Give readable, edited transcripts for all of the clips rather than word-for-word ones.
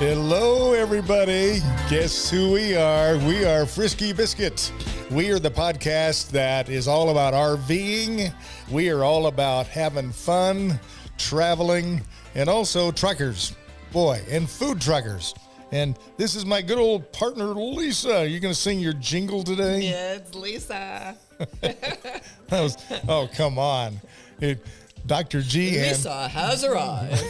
Hello, everybody. Guess who we are? We are Frisky Biscuit. We are the podcast that is all about RVing. We are all about having fun, traveling, and also truckers. Boy, and food truckers. And this is my good old partner, Lisa. You going to sing your jingle today? Yeah, it's Lisa. Oh, come on. Dr. G and Lisa has arrived.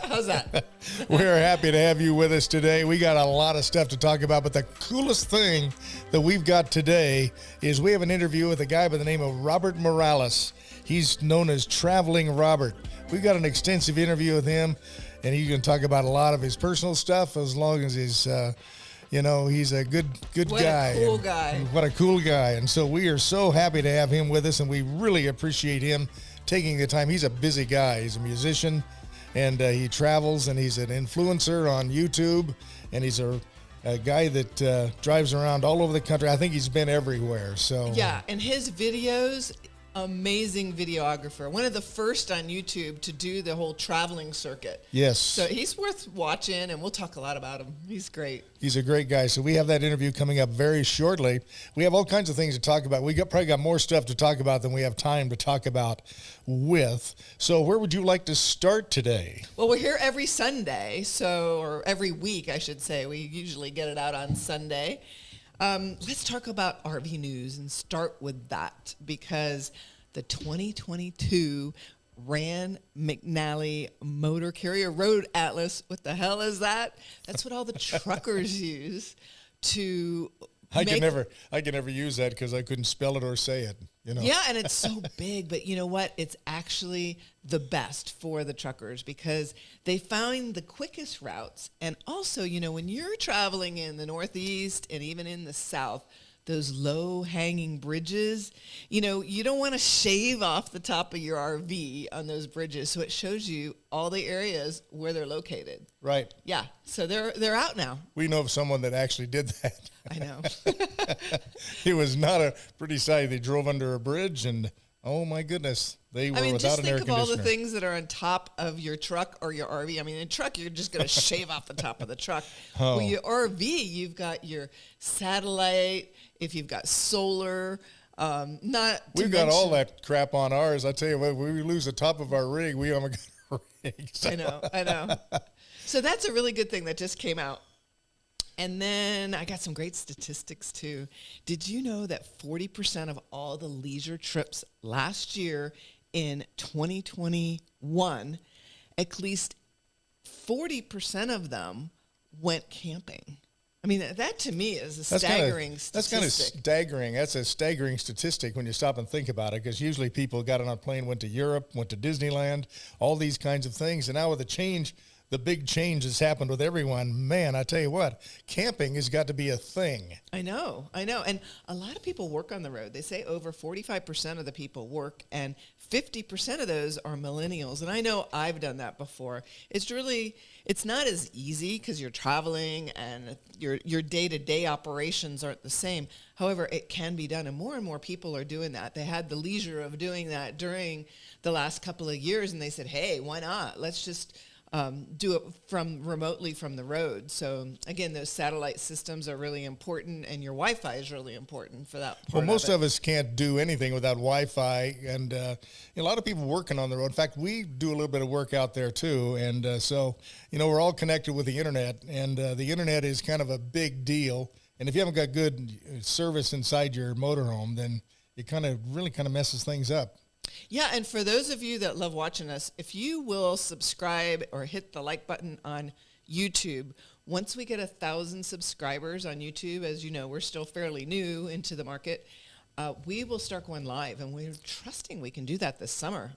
How's that? We're happy to have you with us today. We got a lot of stuff to talk about, but the coolest thing that we've got today is we have an interview with a guy by the name of Robert Morales. He's known as Traveling Robert. We've got an extensive interview with him, and he's going to talk about a lot of his personal stuff as long as he's, he's a good guy. What a cool guy. What a cool guy. And so we are so happy to have him with us, and we really appreciate him taking the time. He's a busy guy. He's a musician. And he travels, and he's an influencer on YouTube, and he's a guy that drives around all over the country. I think he's been everywhere. So yeah, and his videos, amazing videographer. One of the first on YouTube to do the whole traveling circuit. Yes. So he's worth watching, and we'll talk a lot about him. He's great. He's a great guy. So we have that interview coming up very shortly. We have all kinds of things to talk about. We probably got more stuff to talk about than we have time to talk about with. So where would you like to start today? Well, we're here every Sunday, or every week, I should say. We usually get it out on Sunday. Let's talk about RV news and start with that, because the 2022 Rand McNally Motor Carrier Road Atlas, what the hell is that? That's what all the truckers use to I can never use that because I couldn't spell it or say it. Yeah, and it's so big, but you know what? It's actually the best for the truckers because they find the quickest routes. And also, when you're traveling in the Northeast and even in the South, those low-hanging bridges, you don't want to shave off the top of your RV on those bridges. So it shows you all the areas where they're located. Right. Yeah. So they're out now. We know of someone that actually did that. I know. It was not a pretty sight. They drove under a bridge, and oh my goodness, they were without an air conditioner. Just think of all the things that are on top of your truck or your RV. I mean, in a truck, you're just going to shave off the top of the truck. Oh. Well, your RV, you've got your satellite. If you've got solar, we've got all that crap on ours. I tell you what, we lose the top of our rig, we almost got a rig. So. I know. So that's a really good thing that just came out. And then I got some great statistics too. Did you know that 40% of all the leisure trips last year in 2021, at least 40% of them went camping? I mean, that to me is a staggering statistic. That's kind of staggering. That's a staggering statistic when you stop and think about it, because usually people got on a plane, went to Europe, went to Disneyland, all these kinds of things. And now with the big change that's happened with everyone, man, I tell you what, camping has got to be a thing. I know. And a lot of people work on the road. They say over 45% of the people work, and 50% of those are millennials. And I know I've done that before. It's not as easy because you're traveling and your day-to-day operations aren't the same. However, it can be done, and more people are doing that. They had the leisure of doing that during the last couple of years, and they said, hey, why not? Let's just do it remotely from the road. So again, those satellite systems are really important, and your Wi-Fi is really important for that part. Well, most of us can't do anything without Wi-Fi, and a lot of people working on the road. In fact, we do a little bit of work out there too, and so we're all connected with the internet, and the internet is kind of a big deal. And if you haven't got good service inside your motorhome, then it really messes things up. Yeah, and for those of you that love watching us, if you will subscribe or hit the like button on YouTube, once we get 1,000 subscribers on YouTube, as you know, we're still fairly new into the market, we will start going live, and we're trusting we can do that this summer.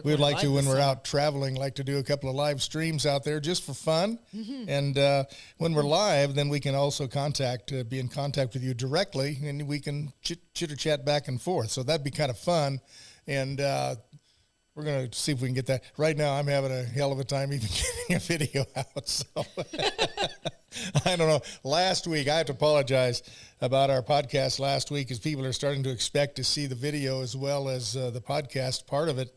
We'd like to, when we're out traveling, like to do a couple of live streams out there just for fun. Mm-hmm. And when we're live, then we can also be in contact with you directly, and we can chitter-chat back and forth. So that'd be kind of fun. And we're going to see if we can get that. Right now, I'm having a hell of a time even getting a video out. So I don't know. Last week, I have to apologize about our podcast last week, as people are starting to expect to see the video as well as the podcast part of it.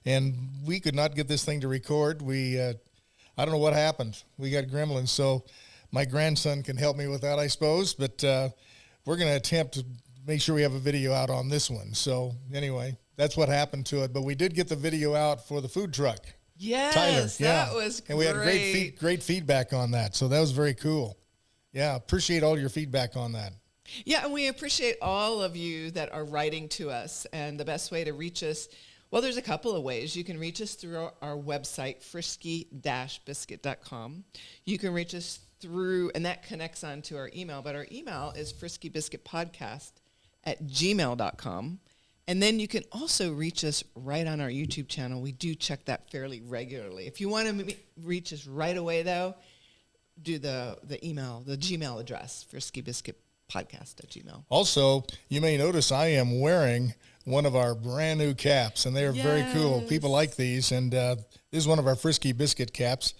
And we could not get this thing to record. I don't know what happened. We got gremlins, so my grandson can help me with that, I suppose. But we're going to attempt to make sure we have a video out on this one. So anyway, that's what happened to it. But we did get the video out for the food truck. Yes, Tyler, that was great. And we had great feedback on that. So that was very cool. Yeah, appreciate all your feedback on that. Yeah, and we appreciate all of you that are writing to us. And the best way to reach us, well, there's a couple of ways. You can reach us through our website, frisky-biscuit.com. You can reach us through, and that connects on to our email, but our email is friskybiscuitpodcast@gmail.com. And then you can also reach us right on our YouTube channel. We do check that fairly regularly. If you want to reach us right away, though, do the email, the Gmail address, friskybiscuitpodcast@gmail. Also, you may notice I am wearing one of our brand new caps, and they are very cool. People like these, and this is one of our Frisky Biscuit caps.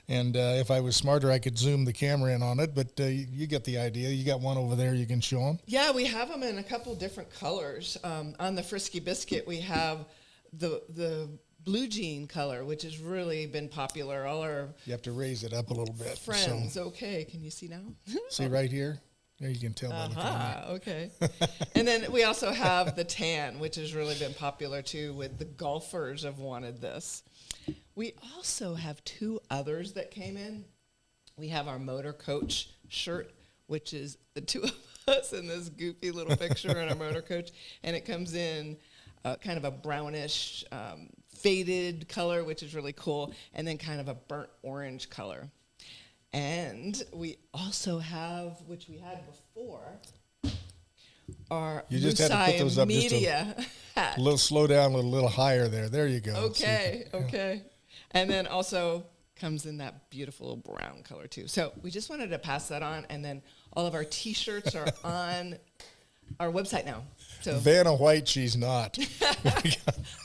And if I was smarter, I could zoom the camera in on it, but you get the idea. You got one over there you can show them. Yeah, we have them in a couple different colors. On the Frisky Biscuit, we have the blue jean color, which has really been popular. All our You have to raise it up a little bit. friends. So. Okay, can you see now? See right here? There you can tell by the camera. Okay. And then we also have the tan, which has really been popular too, with the golfers have wanted this. We also have two others that came in. We have our motor coach shirt, which is the two of us in this goofy little picture in our motor coach. And it comes in kind of a brownish faded color, which is really cool, and then kind of a burnt orange color. And we also have, which we had before, our You just had to put those up media hat. a little slow down, a little higher there. There you go. Okay, okay. And then also comes in that beautiful brown color too. So we just wanted to pass that on, and then all of our T-shirts are on our website now. So Vanna White, she's not.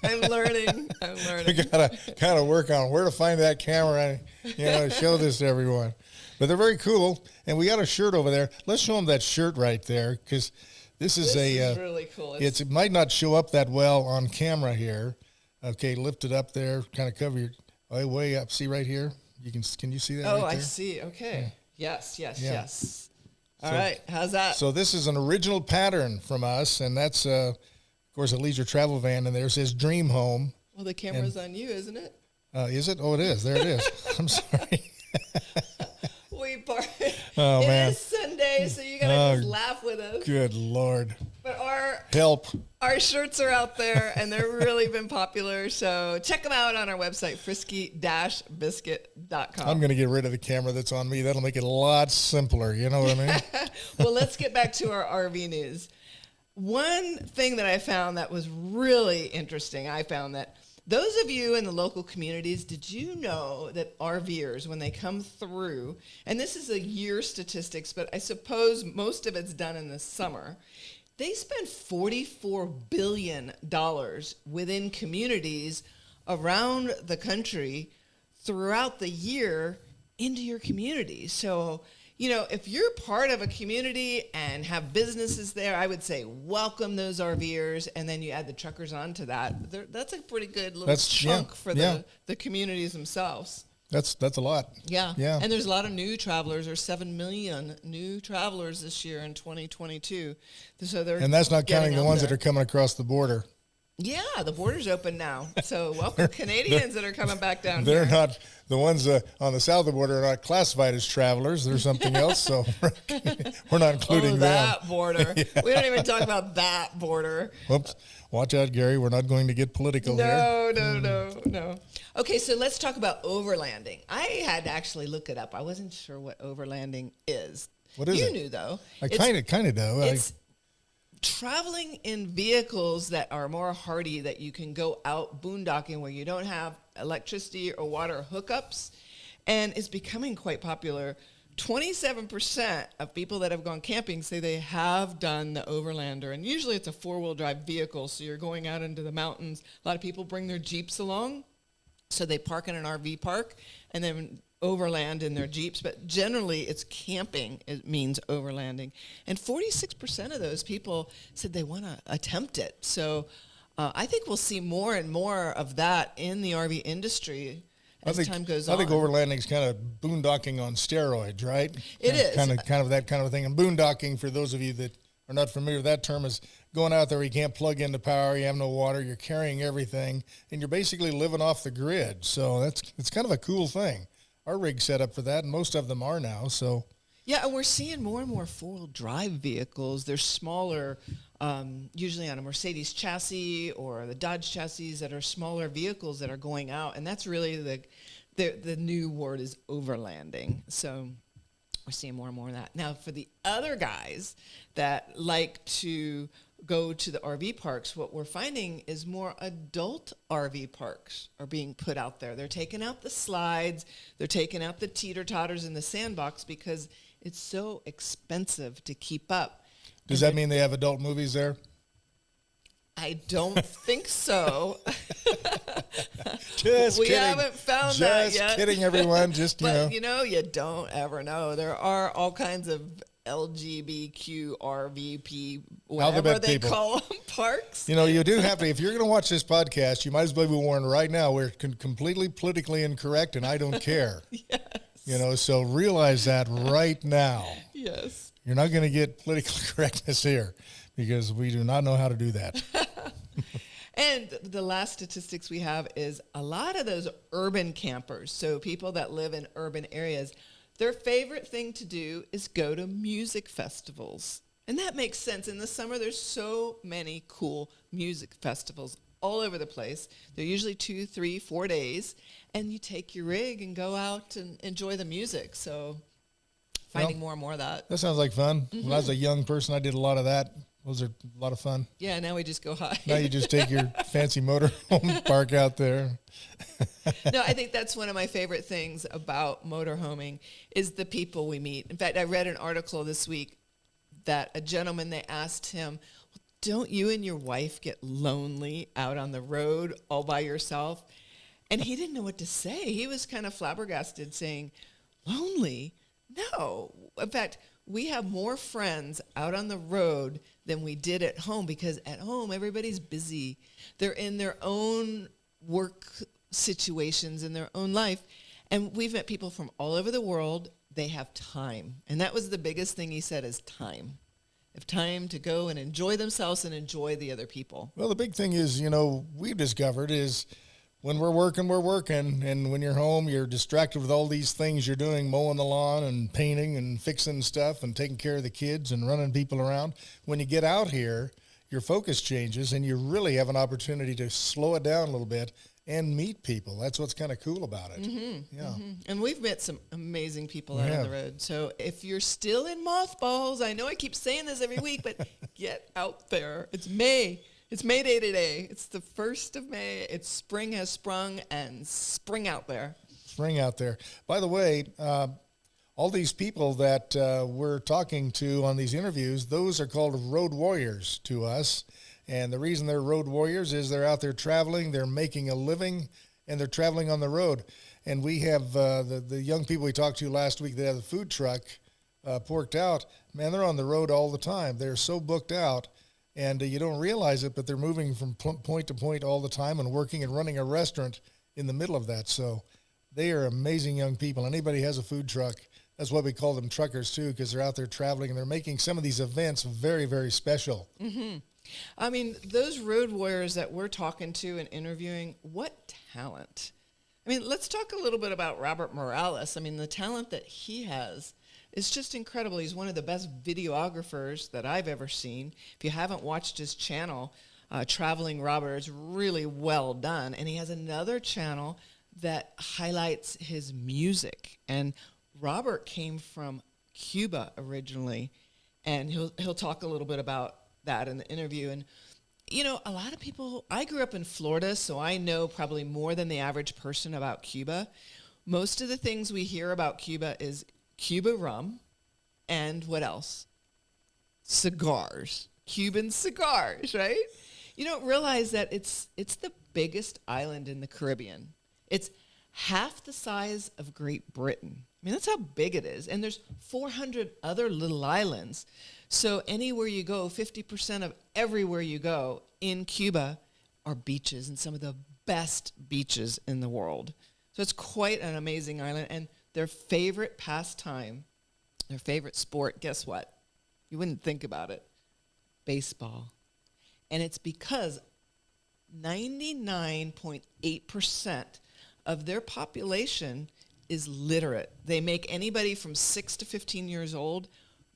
I'm learning. We gotta kind of work on where to find that camera and show this to everyone. But they're very cool, and we got a shirt over there. Let's show them that shirt right there, because this is really cool. It might not show up that well on camera here. Okay, lift it up there, kind of cover your way up. See right here? Can you see that? Oh, right there? I see. Okay. Yeah. Yes. All right. How's that? So this is an original pattern from us, and that's, of course, a leisure travel van, and there says Dream Home. Well, the camera's on you, isn't it? Is it? Oh, it is. There it is. I'm sorry. Oh, it man. is Sunday, so you gotta just laugh with us. Good Lord. But Help. our shirts are out there, and they've really been popular. So check them out on our website, frisky-biscuit.com. I'm going to get rid of the camera that's on me. That'll make it a lot simpler. You know what I mean? Well, let's get back to our RV news. One thing that I found that was really interesting, I found that those of you in the local communities, did you know that RVers, when they come through, and this is a year statistics, but I suppose most of it's done in the summer, they spend $44 billion within communities around the country throughout the year into your community. So, if you're part of a community and have businesses there, I would say welcome those RVers, and then you add the truckers onto that. That's a pretty good little chunk for the communities themselves. That's a lot. Yeah. Yeah. And there's a lot of new travelers. There's 7 million new travelers this year in 2022. So and that's not counting the ones that are coming across the border. Yeah, the border's open now. So welcome Canadians that are coming back down They're here. not, the ones on the south of the border are not classified as travelers. They're something else, so we're not including them. That border. Yeah. We don't even talk about that border. Whoops. Watch out, Gary. We're not going to get political here. No. Okay, so let's talk about overlanding. I had to actually look it up. I wasn't sure what overlanding is. What is it? You knew, though. I kind of know. It's traveling in vehicles that are more hardy, that you can go out boondocking where you don't have electricity or water hookups, and it's becoming quite popular. 27% of people that have gone camping say they have done the overlander, and usually it's a 4-wheel drive vehicle, so you're going out into the mountains. A lot of people bring their Jeeps along, so they park in an RV park and then overland in their Jeeps, but generally it's camping. It means overlanding. And 46% of those people said they want to attempt it. So I think we'll see more and more of that in the RV industry. as time goes on. I think on. overlanding is kind of boondocking on steroids, right? It is. Kind of that kind of thing. And boondocking, for those of you that are not familiar with that term, is going out there where you can't plug into power, you have no water, you're carrying everything, and you're basically living off the grid. So it's kind of a cool thing. Our rig's set up for that, and most of them are now. So yeah, and we're seeing more and more four-wheel drive vehicles. They're smaller, usually on a Mercedes chassis or the Dodge chassis that are smaller vehicles that are going out, and that's really the new word is overlanding. So we're seeing more and more of that. Now, for the other guys that like to go to the RV parks, what we're finding is more adult RV parks are being put out there. They're taking out the slides, they're taking out the teeter-totters in the sandbox because it's so expensive to keep up. Does that mean they have adult movies there? I don't think so. Just we kidding. haven't found that yet. Just kidding, everyone. Just, but, you don't ever know. There are all kinds of LGBTQ, RVP, whatever they call them, parks. You do have to, if you're going to watch this podcast, you might as well be warned right now, we're completely politically incorrect, and I don't care. Yes. So realize that right now. Yes. You're not going to get political correctness here because we do not know how to do that. And the last statistics we have is a lot of those urban campers, so people that live in urban areas, their favorite thing to do is go to music festivals. And that makes sense. In the summer, there's so many cool music festivals all over the place. They're usually 2, 3, 4 days. And you take your rig and go out and enjoy the music. So finding more and more of that. That sounds like fun. When I was a young person, I did a lot of that. Those are a lot of fun. Yeah, now we just go high. Now you just take your fancy motorhome, park out there. No, I think that's one of my favorite things about motorhoming is the people we meet. In fact, I read an article this week that a gentleman, they asked him, don't you and your wife get lonely out on the road all by yourself? And he didn't know what to say. He was kind of flabbergasted saying, lonely? No. In fact, we have more friends out on the road than we did at home because at home, everybody's busy. They're in their own work situations in their own life. And we've met people from all over the world. They have time. And that was the biggest thing he said is time. They have time to go and enjoy themselves and enjoy the other people. Well, the big thing is, we've discovered is when we're working, we're working. And when you're home, you're distracted with all these things you're doing, mowing the lawn and painting and fixing stuff and taking care of the kids and running people around. When you get out here, your focus changes and you really have an opportunity to slow it down a little bit and meet people. That's what's kind of cool about it. Mm-hmm, yeah. Mm-hmm. And we've met some amazing people out on the road. So if you're still in mothballs, I know I keep saying this every week, but get out there. It's May. It's May Day today. It's the 1st of May. It's spring has sprung and spring out there. Spring out there. By the way, all these people that we're talking to on these interviews, those are called road warriors to us. And the reason they're road warriors is they're out there traveling, they're making a living, and they're traveling on the road. And we have the young people we talked to last week that have the food truck porked out. Man, they're on the road all the time. They're so booked out. And you don't realize it, but they're moving from point to point all the time and working and running a restaurant in the middle of that. So they are amazing young people. Anybody has a food truck, that's why we call them truckers too, because they're out there traveling and they're making some of these events very, very special. Mm-hmm. I mean, those road warriors that we're talking to and interviewing, what talent. I mean, let's talk a little bit about Robert Morales. I mean, the talent that he has is just incredible. He's one of the best videographers that I've ever seen. If you haven't watched his channel, Traveling Robert, it's really well done. And he has another channel that highlights his music. And Robert came from Cuba originally, and he'll talk a little bit about that in the interview. And a lot of people, I grew up in Florida, so I know probably more than the average person about Cuba. Most of the things we hear about Cuba is Cuba rum, and what else? Cigars. Cuban cigars, right? You don't realize that it's the biggest island in the Caribbean. It's half the size of Great Britain. I mean, that's how big it is. And there's 400 other little islands. So anywhere you go, 50% of everywhere you go in Cuba are beaches, and some of the best beaches in the world. So it's quite an amazing island. And their favorite pastime, their favorite sport, guess what? You wouldn't think about it. Baseball. And it's because 99.8% of their population is literate. They make anybody from 6 to 15 years old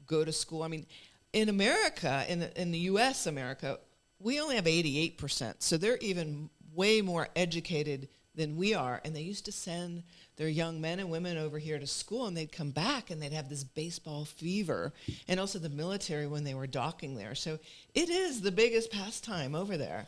go to school. I mean, in America, in the U.S. America, we only have 88%. So they're even way more educated than we are. And they used to send their young men and women over here to school, and they'd come back and they'd have this baseball fever, and also the military when they were docking there. So it is the biggest pastime over there.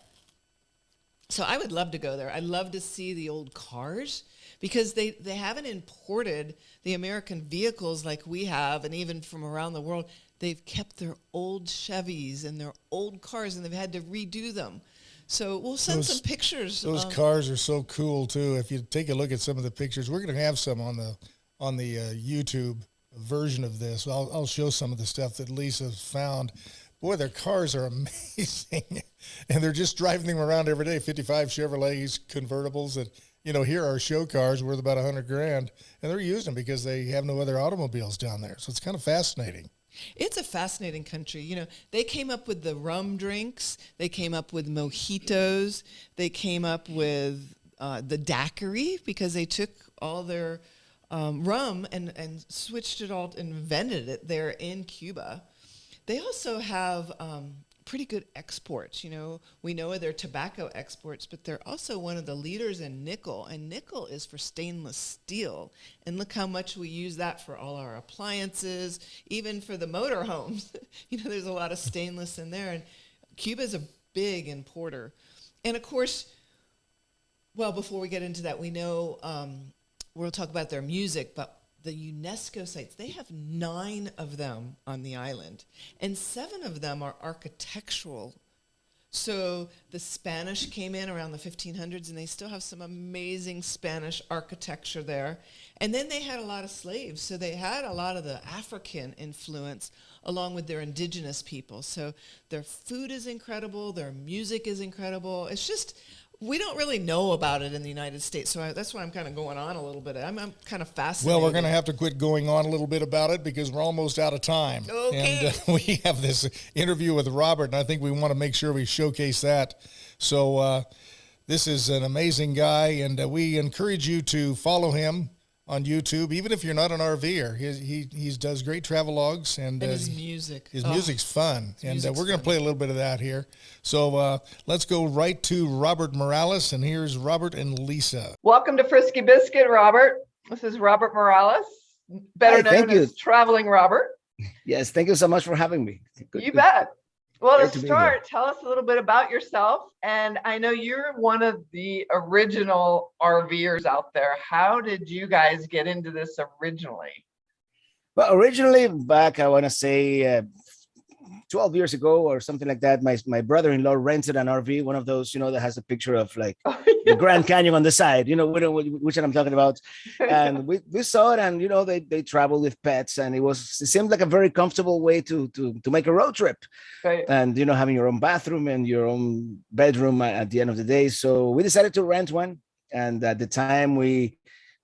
So I would love to go there. I'd love to see the old cars, because they haven't imported the American vehicles like we have, and even from around the world. They've kept their old Chevys and their old cars, and they've had to redo them. So we'll send some pictures. Those cars are so cool too. If you take a look at some of the pictures, we're going to have some on the YouTube version of this. I'll show some of the stuff that Lisa's found. Boy, their cars are amazing, and they're just driving them around every day. 55 Chevrolets convertibles that, here are show cars worth about $100,000, and they're using them because they have no other automobiles down there. So it's kind of fascinating. It's a fascinating country. They came up with the rum drinks. They came up with mojitos. They came up with the daiquiri, because they took all their rum and switched it all, invented it there in Cuba. They also have pretty good exports. We know of their tobacco exports, but they're also one of the leaders in nickel, and nickel is for stainless steel. And look how much we use that for all our appliances, even for the motorhomes. There's a lot of stainless in there, and Cuba's a big importer. And of course, well, before we get into that, we know we'll talk about their music, but the UNESCO sites, they have 9 of them on the island, and 7 of them are architectural. So the Spanish came in around the 1500s, and they still have some amazing Spanish architecture there. And then they had a lot of slaves, so they had a lot of the African influence along with their indigenous people. So their food is incredible, their music is incredible. It's just, we don't really know about it in the United States, so that's why I'm kind of going on a little bit. I'm kind of fascinated. Well, we're going to have to quit going on a little bit about it because we're almost out of time. Okay. And we have this interview with Robert, and I think we want to make sure we showcase that. So this is an amazing guy, and we encourage you to follow him on YouTube, even if you're not an RVer. He does great travel logs, and his music. His music's fun, and we're going to play a little bit of that here. So let's go right to Robert Morales, and here's Robert and Lisa. Welcome to Frisky Biscuit, Robert. This is Robert Morales, better known as Traveling Robert. Yes, thank you so much for having me. You bet. Well, to start, tell us a little bit about yourself. And I know you're one of the original RVers out there. How did you guys get into this originally? Well, originally back, I want to say 12 years ago or something like that, my brother-in-law rented an RV, one of those, that has a picture of like the Grand Canyon on the side, which I'm talking about. And we saw it, and, they travel with pets, and it seemed like a very comfortable way to make a road trip. Right. And, having your own bathroom and your own bedroom at the end of the day. So we decided to rent one. And at the time we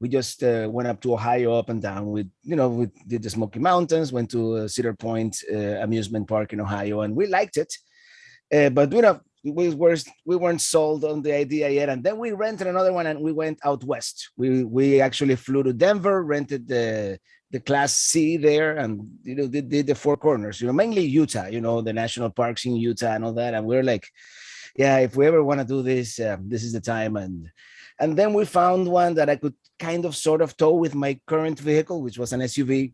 just went up to Ohio, up and down. We did the Smoky Mountains, went to Cedar Point amusement park in Ohio, and we liked it. But we weren't sold on the idea yet. And then we rented another one, and we went out west. We actually flew to Denver, rented the Class C there, and did the Four Corners. Mainly Utah. The national parks in Utah and all that. And we're like, yeah, if we ever want to do this, this is the time. And then we found one that I could kind of sort of tow with my current vehicle, which was an SUV,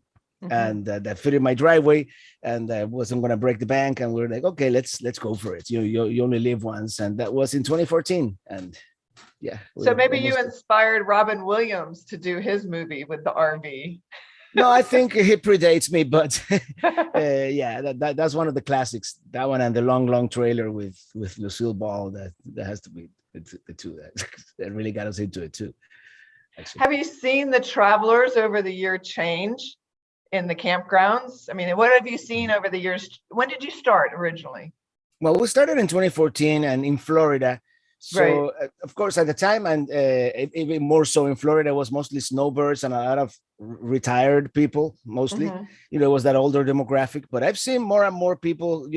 and that fit in my driveway, and I wasn't going to break the bank. And we were like, okay, let's go for it. You only live once. And that was in 2014. And yeah. So maybe you inspired Robin Williams to do his movie with the RV. No, I think he predates me, but yeah, that's one of the classics. That one and the long trailer with Lucille Ball, that has to be the two that really got us into it too. Actually. Have you seen the travelers over the year change in the campgrounds? I mean, what have you seen over the years? When did you start originally? Well, we started in 2014, and in Florida, So of course at the time, and even more so in Florida, it was mostly snowbirds and a lot of retired people mostly. It was that older demographic. But I've seen more and more people,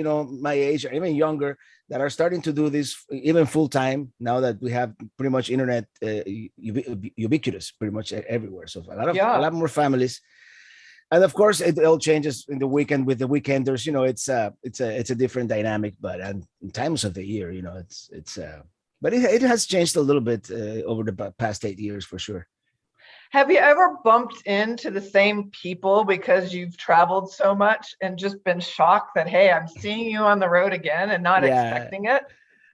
my age or even younger, that are starting to do this even full time now that we have pretty much internet ubiquitous pretty much everywhere. So a lot more families. And of course, it all changes in the weekend with the weekenders. It's a different dynamic, but and in times of the year, but it has changed a little bit over the past 8 years for sure. Have you ever bumped into the same people because you've traveled so much and just been shocked that, hey, I'm seeing you on the road again and not expecting it?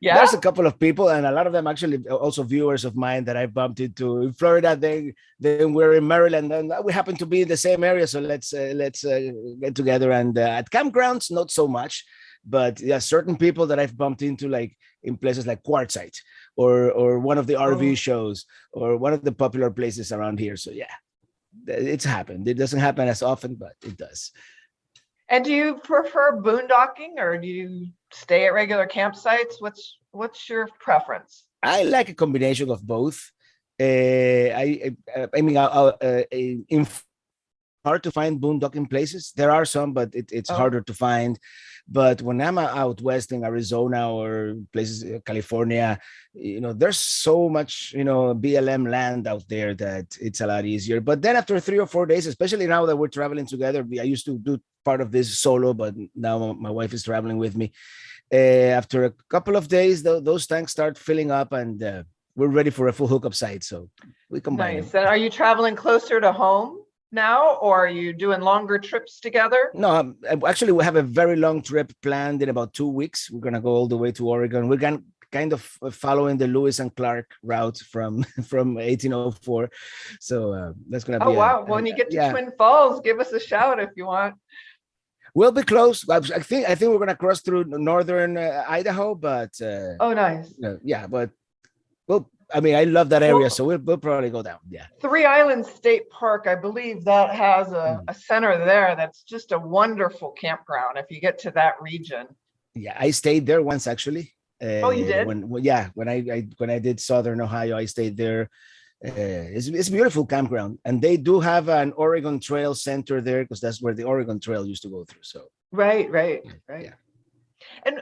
Yeah. There's a couple of people, and a lot of them actually also viewers of mine that I bumped into in Florida. Then we're in Maryland, and we happen to be in the same area. So let's get together. And at campgrounds, not so much, but certain people that I've bumped into, like in places like Quartzsite or one of the RV shows or one of the popular places around here. So yeah, it's happened. It doesn't happen as often, but it does. And do you prefer boondocking or do you stay at regular campsites? What's your preference? I like a combination of both. Hard to find boondocking places. There are some, but it's harder to find. But when I'm out west in Arizona or places, California, there's so much, BLM land out there that it's a lot easier. But then after 3 or 4 days, especially now that we're traveling together, I used to do part of this solo, but now my wife is traveling with me. After a couple of days, those tanks start filling up and we're ready for a full hookup site. So we combine. Nice. And are you traveling closer to home now, or are you doing longer trips together? No, actually, we have a very long trip planned in about 2 weeks. We're gonna go all the way to Oregon. We're gonna kind of following the Lewis and Clark route from 1804. So that's gonna be. Oh wow! When you get to Twin Falls, give us a shout if you want. We'll be close. I think we're gonna cross through northern Idaho, but oh, nice. Yeah, but I love that area, so we'll probably go down. Yeah. Three Islands State Park, I believe that has a center there that's just a wonderful campground if you get to that region. Yeah, I stayed there once actually. Oh, you did? When I did Southern Ohio, I stayed there. It's a beautiful campground, and they do have an Oregon Trail center there because that's where the Oregon Trail used to go through. So right. Yeah. And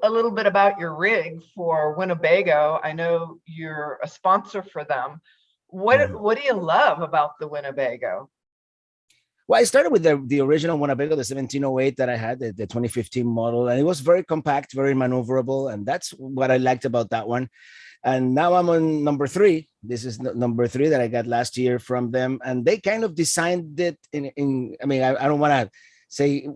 a little bit about your rig for Winnebago. I know you're a sponsor for them. What do you love about the Winnebago? Well, I started with the original Winnebago, the 1708 that I had, the 2015 model, and it was very compact, very maneuverable, and that's what I liked about that one. And now I'm on number 3. This is number 3 that I got last year from them, and they kind of designed it I don't want to say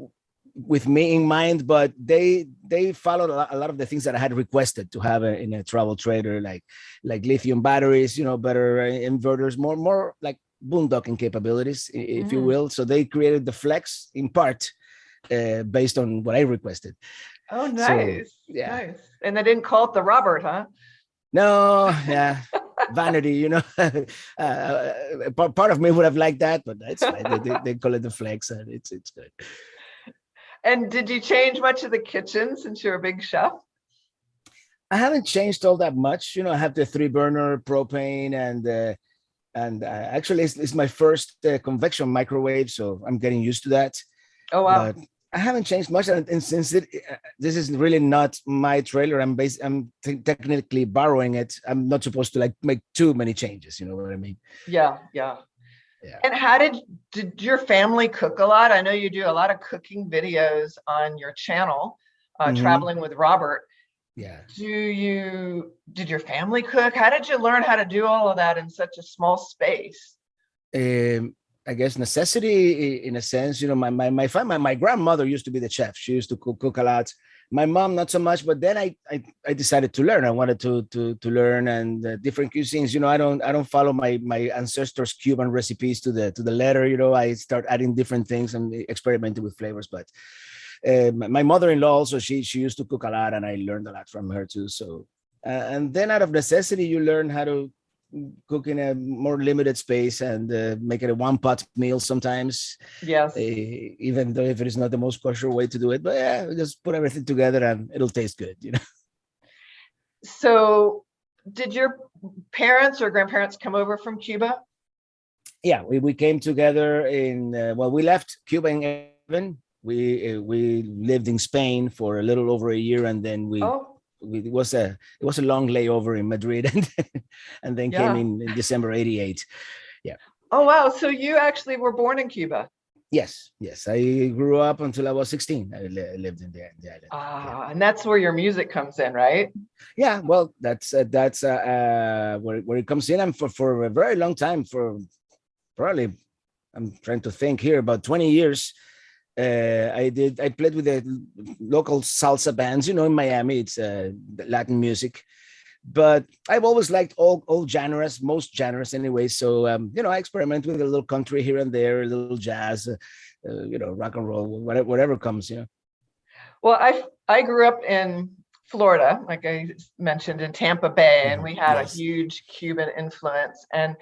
with me in mind, but they followed a lot of the things that I had requested to have in a travel trailer, like lithium batteries, better inverters, more like boondocking capabilities, if you will. So they created the Flex in part based on what I requested. Oh, nice. So, yeah. Nice. And they didn't call it the Robert, huh? No, yeah. Vanity, part of me would have liked that, but that's fine. They call it the Flex, and it's good. And did you change much of the kitchen since you're a big chef? I haven't changed all that much. I have the 3-burner propane, and actually it's my first convection microwave, so I'm getting used to that. Oh wow! But I haven't changed much, and since this is really not my trailer, I'm technically borrowing it. I'm not supposed to make too many changes. You know what I mean? Yeah. And how did your family cook a lot? I know you do a lot of cooking videos on your channel, Traveling with Robert. Yeah. Did your family cook? How did you learn how to do all of that in such a small space? I guess necessity in a sense. My grandmother used to be the chef. She used to cook a lot. My mom, not so much, but then I decided to learn. I wanted to learn and different cuisines. I don't follow my ancestors' Cuban recipes to the letter. I start adding different things and experimenting with flavors. But my mother-in-law also, she used to cook a lot, and I learned a lot from her too. So and then out of necessity, you learn how to cook in a more limited space and make it a one-pot meal sometimes. Yes. Even though if it is not the most kosher way to do it, but yeah, just put everything together and it'll taste good. So did your parents or grandparents come over from Cuba? Yeah, we came together in we left Cuba in 11. We lived in Spain for a little over a year, and then it was a long layover in Madrid, and then came in December '88. Yeah. Oh wow! So you actually were born in Cuba? Yes. I grew up until I was 16. I lived in the island. And that's where your music comes in, right? Yeah. Well, that's where it comes in, and for a very long time, for probably, I'm trying to think here, about 20 years. I played with the local salsa bands, in Miami. It's Latin music, but I've always liked all genres, most genres anyway. So I experiment with a little country here and there, a little jazz, rock and roll, whatever comes. Well, I grew up in Florida, like I mentioned, in Tampa Bay, and we had a huge Cuban influence. And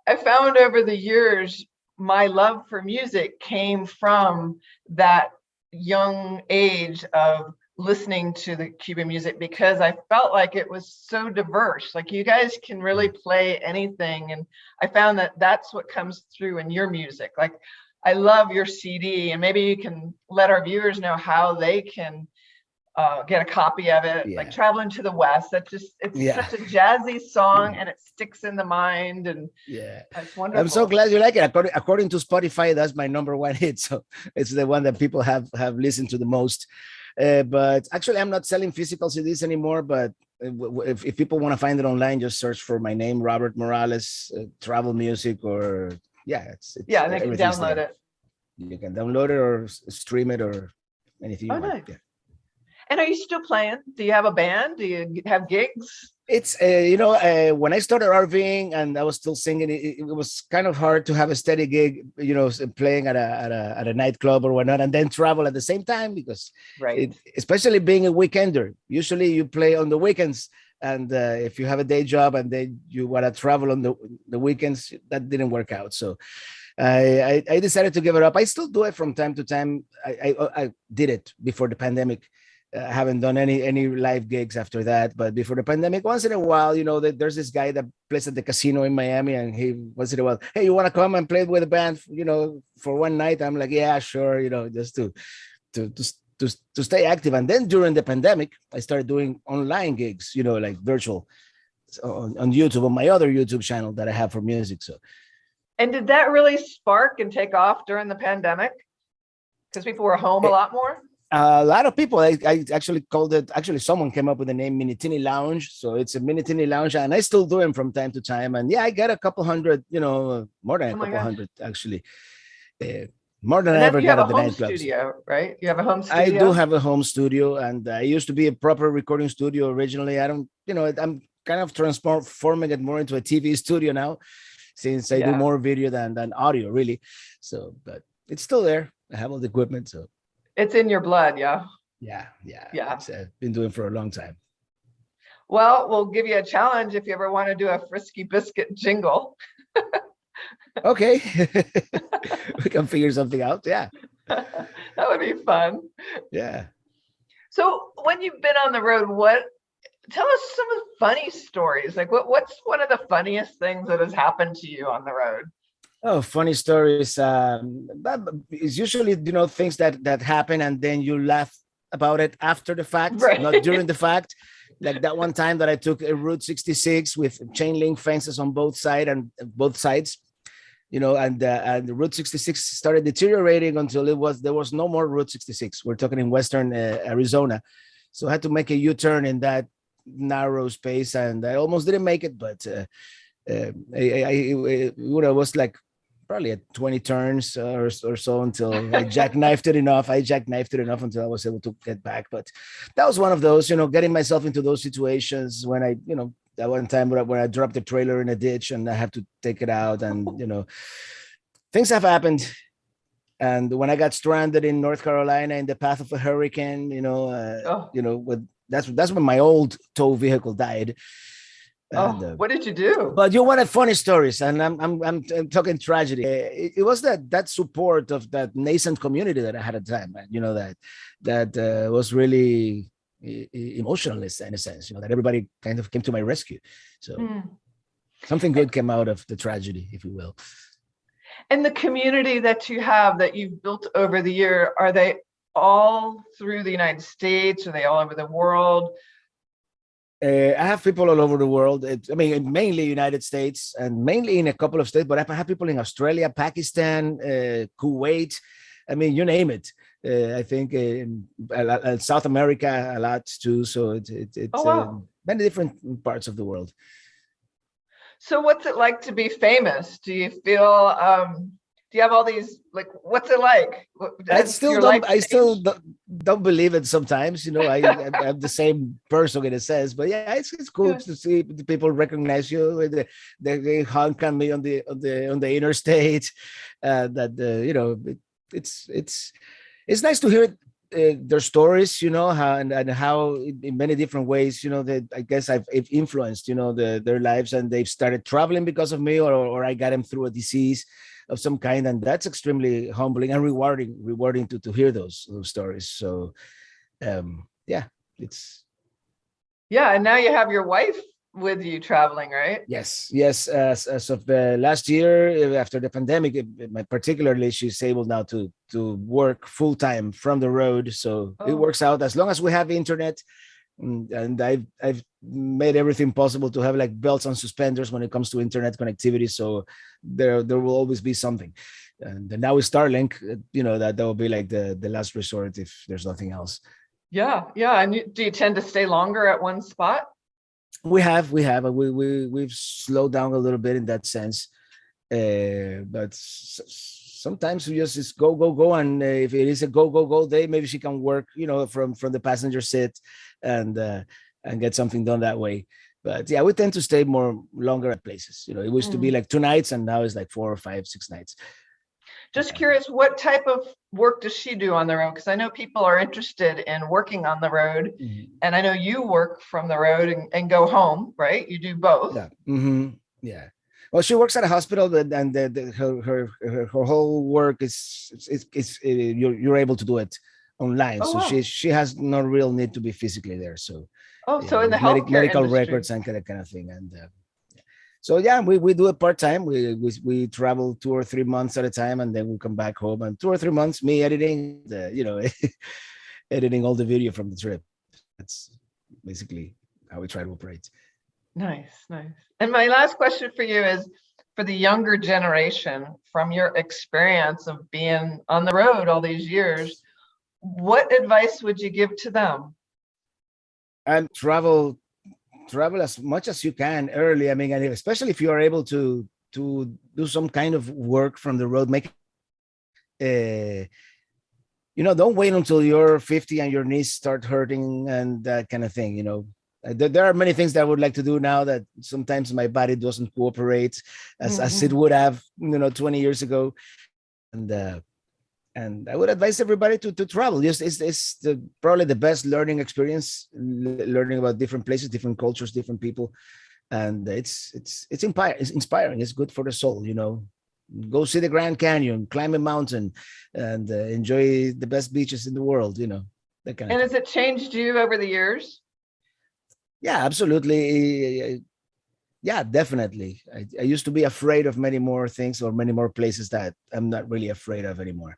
I found over the years, my love for music came from that young age of listening to the Cuban music, because I felt like it was so diverse. Like, you guys can really play anything. And I found that that's what comes through in your music. Like, I love your CD, and maybe you can let our viewers know how they can get a copy of it. Like Traveling to the West. It's such a jazzy song, and it sticks in the mind, and it's wonderful. I'm so glad you like it. According to Spotify, that's my number one hit. So it's the one that people have listened to the most. But actually, I'm not selling physical CDs anymore. But if people want to find it online, just search for my name, Robert Morales, Travel Music, or it's they can download it. You can download it or stream it or anything you want. Nice. Yeah. And are you still playing? Do you have a band? Do you have gigs? It's when I started RVing and I was still singing, it was kind of hard to have a steady gig, playing at a nightclub or whatnot, and then travel at the same time, because especially being a weekender, usually you play on the weekends, and if you have a day job and then you want to travel on the weekends, that didn't work out. So I decided to give it up. I still do it from time to time. I did it before the pandemic. I haven't done any live gigs after that, but before the pandemic, once in a while, there's this guy that plays at the casino in Miami, and he once in a while, hey, you want to come and play with a band, for one night? I'm like, yeah, sure, just to stay active. And then during the pandemic, I started doing online gigs, like virtual, on YouTube, on my other YouTube channel that I have for music. So, and did that really spark and take off during the pandemic? Because people were home a lot more. A lot of people, I actually called it, someone came up with the name Minitini Lounge. So it's a Minitini Lounge, and I still do them from time to time. And I get a couple hundred, more than a couple hundred, actually. More than I ever got at the nightclubs. Studio, right? You have a home studio? I do have a home studio, and I used to be a proper recording studio originally. I don't, I'm kind of transforming it more into a TV studio now, since I do more video than audio, really. So, but it's still there. I have all the equipment, so. It's in your blood, yeah. Yeah. I've been doing it for a long time. Well, we'll give you a challenge if you ever want to do a Frisky Biscuit jingle. Okay. We can figure something out. Yeah. That would be fun. Yeah. So when you've been on the road, tell us some of the funny stories. Like what's one of the funniest things that has happened to you on the road? Oh, funny stories. It's usually, things that happen and then you laugh about it after the fact, not during the fact. Like that one time that I took a Route 66 with chain link fences on both sides, and the Route 66 started deteriorating until there was no more Route 66. We're talking in Western Arizona. So I had to make a U-turn in that narrow space, and I almost didn't make it, but it was like probably at 20 turns or so until I jackknifed it enough. Until I was able to get back. But that was one of those, getting myself into those situations when I, that one time when I dropped the trailer in a ditch and I have to take it out, and, things have happened. And when I got stranded in North Carolina in the path of a hurricane, that's when my old tow vehicle died. And, what did you do? But you wanted funny stories, and I'm talking tragedy. It was that support of that nascent community that I had at the time, man. That was really emotionalist in a sense, that everybody kind of came to my rescue. So something good came out of the tragedy, if you will. And the community that you have, that you've built over the year, are they all through the United States? Are they all over the world? I have people all over the world. Mainly United States and mainly in a couple of states, but I have people in Australia, Pakistan, Kuwait. You name it. I think in South America a lot too. So it's many different parts of the world. So what's it like to be famous? Do you feel, do you have all these, like, what's it like? I still don't believe it sometimes. I'm the same person in a sense, but yeah, it's cool to see the people recognize you. They honk on me on the interstate. It's nice to hear their stories, how in many different ways, that I guess I've influenced, their lives, and they've started traveling because of me, or I got them through a disease of some kind, and that's extremely humbling and rewarding to hear those stories. So, and now you have your wife with you traveling, right? Yes. As of last year, after the pandemic, particularly, she's able now to work full time from the road. So it works out as long as we have internet. And I've made everything possible to have like belts and suspenders when it comes to internet connectivity. So there will always be something. And now with Starlink, that will be like the last resort if there's nothing else. Yeah. And do you tend to stay longer at one spot? We've slowed down a little bit in that sense, but sometimes we just go, and if it is a go day, maybe she can work, from the passenger seat, and get something done that way. But yeah, we tend to stay longer at places. It used to be like 2 nights, and now it's like 4 or 5, 6 nights. Just curious, what type of work does she do on the road? Because I know people are interested in working on the road, and I know you work from the road and go home, right? You do both. Yeah. Yeah. Well, she works at a hospital, and her whole work is you're able to do it online. So wow. She has no real need to be physically there. So so in the healthcare medical industry. Records and that kind of thing, and. So yeah, we do it part-time. We travel 2 or 3 months at a time, and then we come back home, and 2 or 3 months, me editing, editing all the video from the trip. That's basically how we try to operate. Nice. And my last question for you is, for the younger generation, from your experience of being on the road all these years, what advice would you give to them? And travel as much as you can early. And especially if you are able to do some kind of work from the road, don't wait until you're 50 and your knees start hurting and that kind of thing. There are many things that I would like to do now that sometimes my body doesn't cooperate as it would have, 20 years ago. And I would advise everybody to travel. It's probably the best learning experience, learning about different places, different cultures, different people. And it's inspiring. It's good for the soul, Go see the Grand Canyon, climb a mountain, and enjoy the best beaches in the world, that kind of thing. Has it changed you over the years? Yeah, absolutely. Yeah, definitely. I used to be afraid of many more things or many more places that I'm not really afraid of anymore.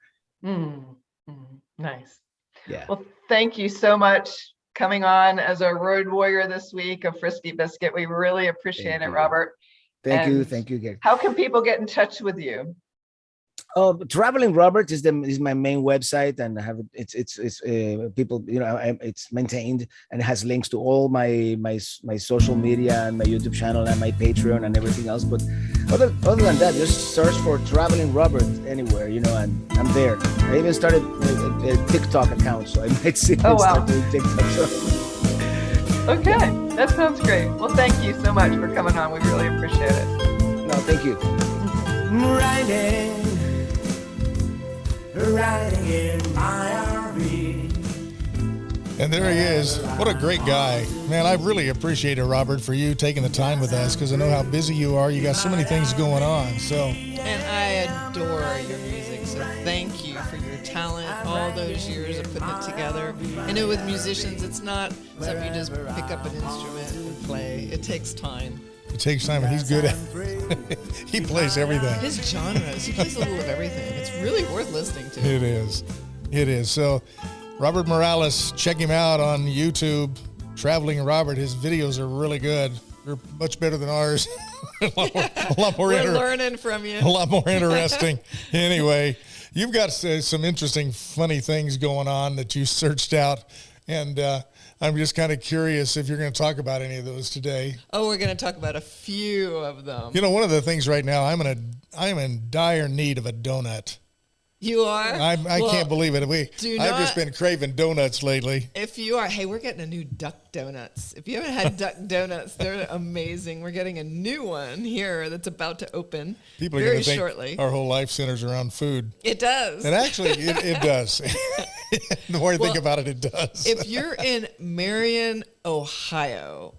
Nice. Yeah. Well, thank you so much coming on as our road warrior this week of Frisky Biscuit. We really appreciate it, Robert. Thank you, Gary. How can people get in touch with you? Traveling Robert is my main website, and I have it's people, it's maintained and it has links to all my social media and my YouTube channel and my Patreon and everything else. But other than that, just search for Traveling Robert anywhere, and I'm there. I even started a TikTok account, so I might see. Wow. Doing TikTok. So. Okay, that sounds great. Well, thank you so much for coming on. We really appreciate it. No, thank you. Riding in my RV. And there he is. What a great guy. Man, I really appreciate it, Robert, for you taking the time with us, because I know how busy you are. You got so many things going on. So. And I adore your music, so thank you for your talent, all those years of putting it together. I know with musicians, it's not something you just pick up an instrument and play. It takes time. It takes time, and he's good at it. He plays everything. His genres, he plays a little of everything. It's really worth listening to. It is. It is. So, Robert Morales, check him out on YouTube. Traveling Robert, his videos are really good. They're much better than ours. a lot more We're learning from you. A lot more interesting. Anyway, you've got some interesting, funny things going on that you searched out, and I'm just kind of curious if you're going to talk about any of those today. Oh, we're going to talk about a few of them. You know, one of the things right now, I'm in dire need of a donut. You are? I can't believe it. I've just been craving donuts lately. If you are, hey, we're getting a new duck donuts. If you haven't had duck donuts, they're amazing. We're getting a new one here that's about to open People are very going to think shortly. Our whole life centers around food. It does. And actually, it does. The more you think about it, it does. If you're in Marion, Ohio,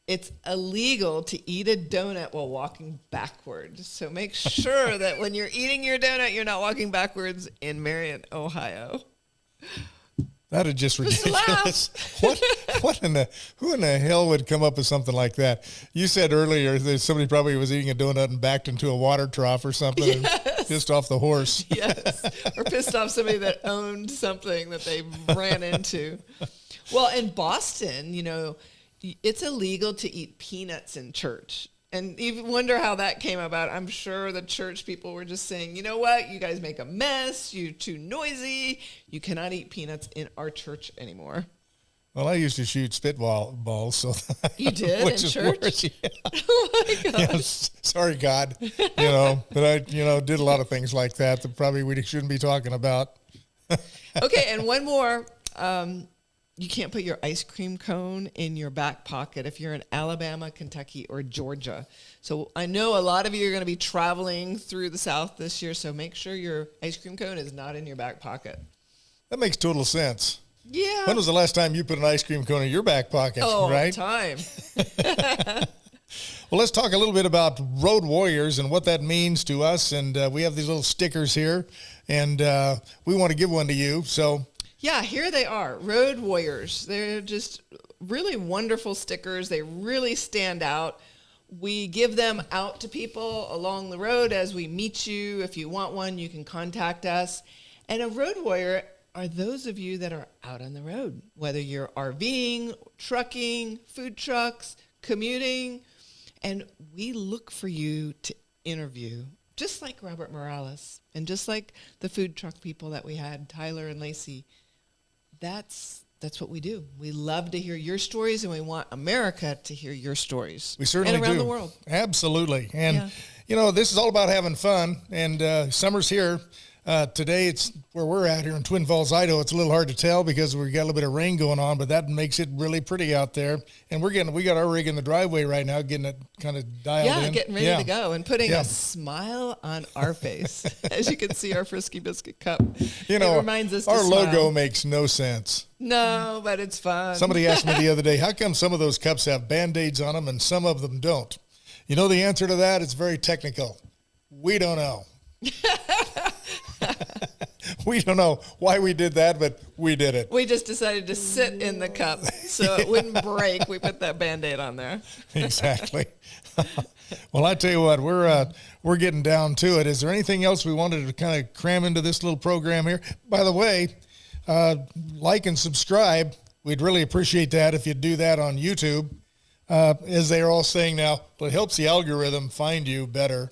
it's illegal to eat a donut while walking backwards. So make sure that when you're eating your donut, you're not walking backwards in Marion, Ohio. That is just ridiculous. Who in the hell would come up with something like that? You said earlier that somebody probably was eating a donut and backed into a water trough or something and pissed off the horse. Yes, or pissed off somebody that owned something that they ran into. Well, in Boston, you know, it's illegal to eat peanuts in church. And you wonder how that came about. I'm sure the church people were just saying, you know what? You guys make a mess. You're too noisy. You cannot eat peanuts in our church anymore. Well, I used to shoot balls, so you did which in is church? Worse, yeah. Oh my gosh! Yes. Sorry, God. But I did a lot of things like that probably we shouldn't be talking about. Okay, and one more. You can't put your ice cream cone in your back pocket if you're in Alabama, Kentucky, or Georgia. So I know a lot of you are going to be traveling through the South this year, so make sure your ice cream cone is not in your back pocket. That makes total sense. Yeah. When was the last time you put an ice cream cone in your back pocket, right? Time. Well, let's talk a little bit about Road Warriors and what that means to us. And we have these little stickers here, and we want to give one to you. So... yeah, here they are, Road Warriors. They're just really wonderful stickers. They really stand out. We give them out to people along the road as we meet you. If you want one, you can contact us. And a Road Warrior are those of you that are out on the road, whether you're RVing, trucking, food trucks, commuting, and we look for you to interview, just like Robert Morales and just like the food truck people that we had, Tyler and Lacey. That's what we do. We love to hear your stories, and we want America to hear your stories. We certainly do. And around the world. Absolutely. And, this is all about having fun, and summer's here. Today, it's where we're at here in Twin Falls, Idaho. It's a little hard to tell because we've got a little bit of rain going on, but that makes it really pretty out there. And we got our rig in the driveway right now, getting it kind of dialed in. Yeah, getting ready to go and putting a smile on our face. As you can see, our Frisky Biscuit cup. It reminds us to our smile. logo makes no sense. No, but it's fun. Somebody asked me the other day, how come some of those cups have Band-Aids on them and some of them don't? You know the answer to that? It's very technical. We don't know. We don't know why we did that, but we did it. We just decided to sit in the cup so it wouldn't break. We put that Band-Aid on there. Exactly. Well, I tell you what, we're getting down to it. Is there anything else we wanted to kind of cram into this little program here? By the way, like and subscribe. We'd really appreciate that if you'd do that on YouTube. As they're all saying now, it helps the algorithm find you better.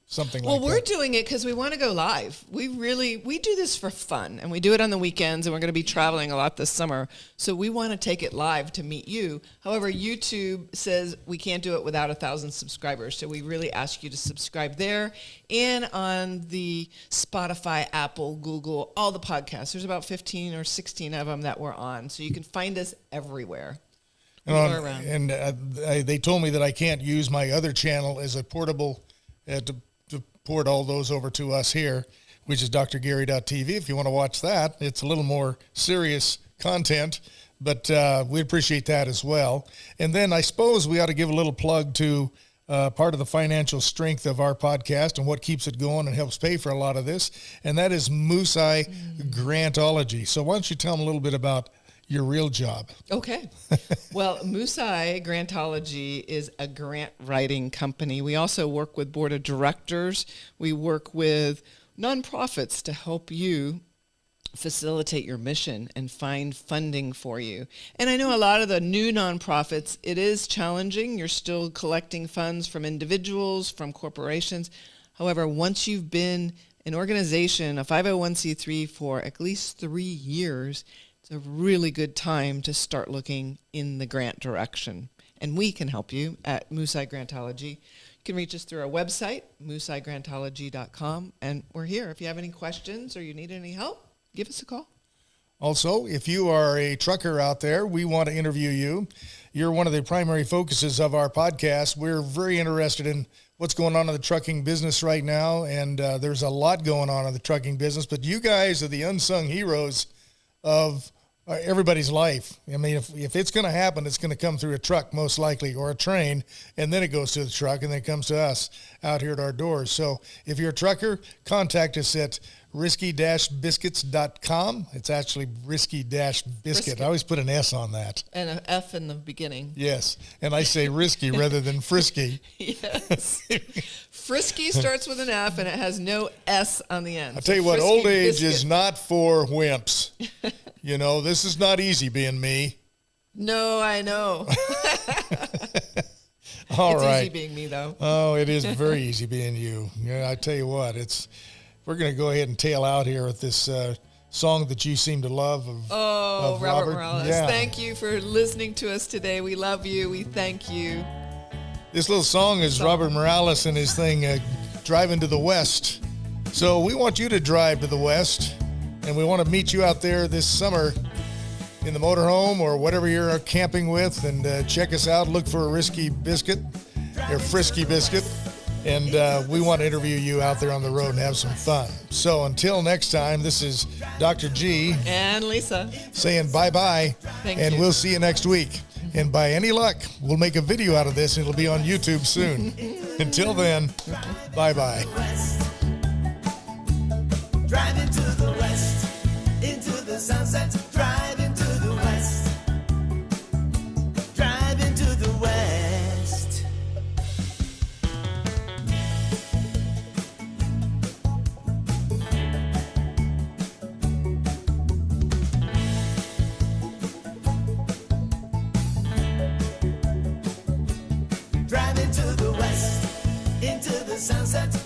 Something like that. Well, we're doing it because we want to go live. We do this for fun, and we do it on the weekends, and we're going to be traveling a lot this summer. So we want to take it live to meet you. However, YouTube says we can't do it without 1,000 subscribers. So we really ask you to subscribe there and on the Spotify, Apple, Google, all the podcasts. There's about 15 or 16 of them that we're on. So you can find us everywhere. And they told me that I can't use my other channel as a portable to port all those over to us here, which is drgary.tv. If you want to watch that, it's a little more serious content, but we appreciate that as well. And then I suppose we ought to give a little plug to part of the financial strength of our podcast and what keeps it going and helps pay for a lot of this, and that is Moose-Eye Grantology. So why don't you tell them a little bit about your real job? Okay. Well, Moose-Eye Grantology is a grant writing company. We also work with board of directors. We work with nonprofits to help you facilitate your mission and find funding for you. And I know a lot of the new nonprofits, it is challenging. You're still collecting funds from individuals, from corporations. However, once you've been an organization, a 501c3 for at least 3 years, it's a really good time to start looking in the grant direction. And we can help you at Moose-Eye Grantology. You can reach us through our website, mooseeyegrantology.com. And we're here. If you have any questions or you need any help, give us a call. Also, if you are a trucker out there, we want to interview you. You're one of the primary focuses of our podcast. We're very interested in what's going on in the trucking business right now, and there's a lot going on in the trucking business, but you guys are the unsung heroes of everybody's life. I mean, if it's going to happen, it's going to come through a truck most likely, or a train, and then it goes to the truck, and then it comes to us out here at our doors. So if you're a trucker, contact us at risky-biscuits.com. It's actually risky-biscuit. I always put an S on that. And an F in the beginning. Yes, and I say risky rather than frisky. Yes. Frisky starts with an F and it has no S on the end. I'll tell you what, old age is not for wimps. You know, this is not easy being me. No, I know. It's easy being me, though. Oh, it is very easy being you. Yeah, I tell you what, we're going to go ahead and tail out here with this song that you seem to love of Robert Morales. Yeah. Thank you for listening to us today. We love you. We thank you. This little song is Robert Morales and his thing, Driving to the West. So we want you to drive to the West, and we want to meet you out there this summer in the motorhome or whatever you're camping with, and check us out. Look for a Frisky Biscuit, and we want to interview you out there on the road and have some fun. So until next time, this is Dr. G and Lisa saying bye-bye, and we'll see you next week. And by any luck, we'll make a video out of this, and it'll be on YouTube soon. Until then, bye-bye. Driving to the west, into the sunset, driving to the west, driving to the west. Driving to the west, into the sunset.